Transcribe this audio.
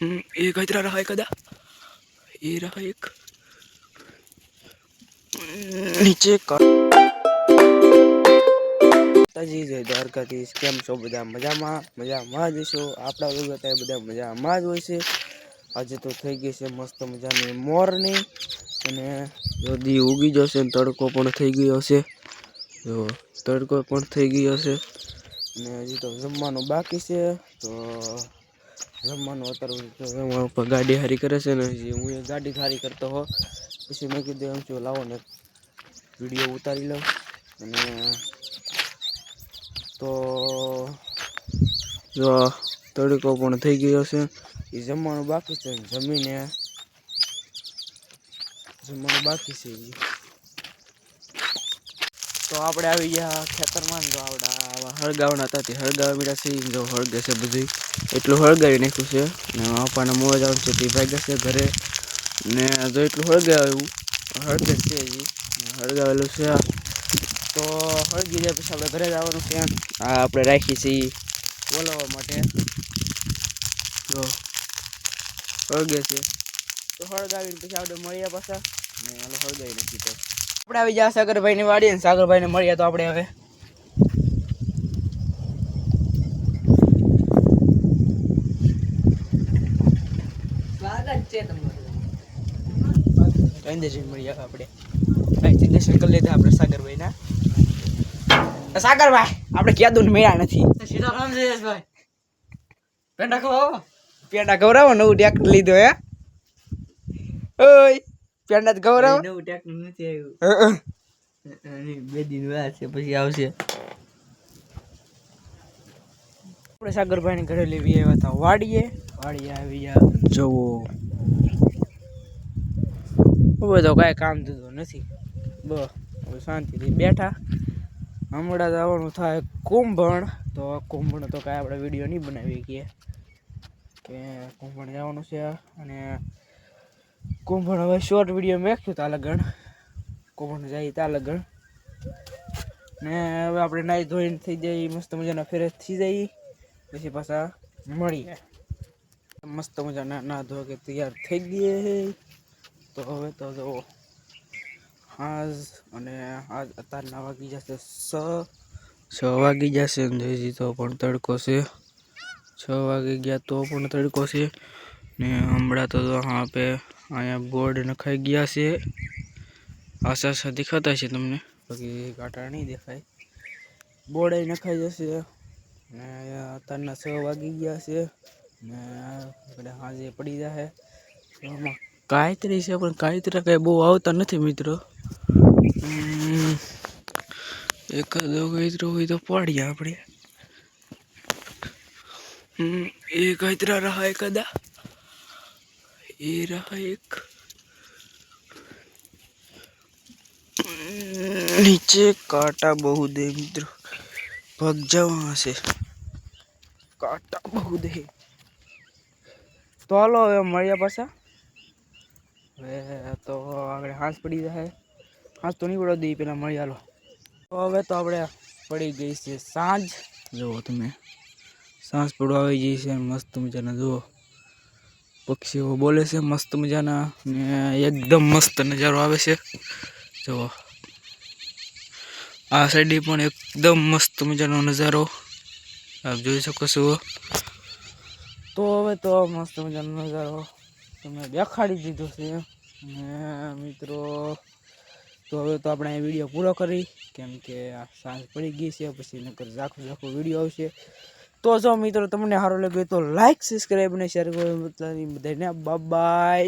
एक इतना रहा है कदा ये रहा एक नीचे जी जय દ્વારકાધીશ કેમ છો બધા મજામાં જશો આપણા લોકો હતા બધા મજામાં જ હોય છે। આજે તો થઈ ગઈ છે મસ્ત મજાની મોર્નિંગ અને દી ઉગી જશે ને તડકો પણ થઈ ગયો છે। જો તડકો પણ થઈ ગયો છે અને હજી તો જમવાનું બાકી છે। તો જમવાનું અત્યારે ગાડી હારી કરે છે ને હું એ ગાડી હારી કરતો હો પછી મેં કીધું એમ છું લાવો ને વિડીયો ઉતારી લઉં અને તો જો તડકો પણ થઈ ગયો છે એ જમવાનું બાકી છે જમીને જમવાનું બાકી છે। તો આપણે આવી ગયા ખેતરમાં જો આવડા હળગાવના હતા તે હળગાવા મીઠા છે જો હળગે છે બધું એટલું હળગાવી નાખ્યું છે ને આપણને મોજ આવશે છે તે ભાગ્યા છે ઘરે ને જો એટલું હળગાવ્યું હળગે છે હજી હળગાવેલું છે તો હળગી જાય પછી આપણે ઘરે જવાનું છે। આ આપણે રાખી છીએ બોલાવવા માટે જો હળગે છે તો હળગાવીને પછી આપણે મળ્યા પાછા ને હાલો હળગાવી નાખી તો આપણે આવી ગયા સાગરભાઈ ની વાડી ને સાગરભાઈ ને મળ્યા તો આપણે હવે સ્વાગત છે તમારું અંદેજી મળ્યા આપણે અહીંથી દર્શન કરી લીધા આપણે સાગરભાઈ ના સાગરભાઈ આપણે ક્યાં મેળા નથી સીતારામ જયેશભાઈ પેંડા ખવડાવો નવું ટ્રેક્ટર લીધો હે ઓય પેંડા તો ખવડાવો નવું ટ્રેક્ટર નથી આવ્યું બે દિન વાત છે પછી આવશે આપણે સાગરભાઈ ને ઘરે લેવી આવ્યા હતા વાડીએ આવી જવો હવે તો કાંઈ કામ ધંધો નથી બસ હવે શાંતિથી બેઠા હમણાં જવાનું થાય કુંભણ તો કુંભણ તો કાંઈ આપણે વિડીયો નહીં બનાવી શકીએ કે કુંભણ જવાનું છે અને કુંભણ હવે શોર્ટ વિડીયો મેખ્યું ત્યાં લગણ કુંભણ જાય ત્યાં લગણ ને હવે આપણે નાહી ધોઈને થઈ જઈએ મસ્ત મજાના ફ્રેશ થઈ જઈએ પછી પાછા મળીએ મસ્ત મજાના ના ધો કે તૈયાર થઈ ગયે તો હવે તો જો આજ અને આજ અત્યારના વાગી જશે 6 વાગી જશે હજી તો પણ તડકો છે 6 વાગી ગયા તો પણ તડકો છે ને હમણાં તો હા પે અહીંયા બોર્ડ નખાઈ ગયા છે આશા દેખાતા છે તમને બાકી કાંટા નહીં દેખાય બોર્ડ નખાઈ જશે ને અત્યારના 6 વાગી ગયા છે ને આપણે હાજે પડી જાય કાંઈતરી છે પણ કાંઈતરા કંઈ બહુ આવતા નથી મિત્રો એકાદો કાંઈતરો હોય તો પાડીએ આપણે एक इतना रहा है कदा ये रहा एक नीचे कांटा बहुत है मित्र भाग जाओ वहां से कांटा बहुत है तो हालो હવે મળ્યા પાછા હવે તો આપણે હાંસ પડી જાય હાંસ તો નહીં પડવા દઈએ પેલા મળી હાલો તો હવે તો આપણે પડી ગઈ છે સાંજ જુઓ તમે सांस पड़वा आई गई है मस्त मजाना जो पक्षी बोले से मस्त मजाना एकदम मस्त नजारो आवे से जो आ साइड पण एकदम मस्त मजानो नजारो आप જોઈ શકો છો તો હવે તો મસ્ત મજાનો નજારો તમે દેખાડી દીધો છે અને મિત્રો તો હવે તો આપણે આ વિડિયો પૂરો કરી કેમ કે આ સાંજ પડી ગઈ છે પછી નકર ઝાખો વિડિયો આવશે तो जो मित्रों तुमने हारो लगे तो लाइक सब्सक्राइब ने शेयर करो बधाने बाय बाय।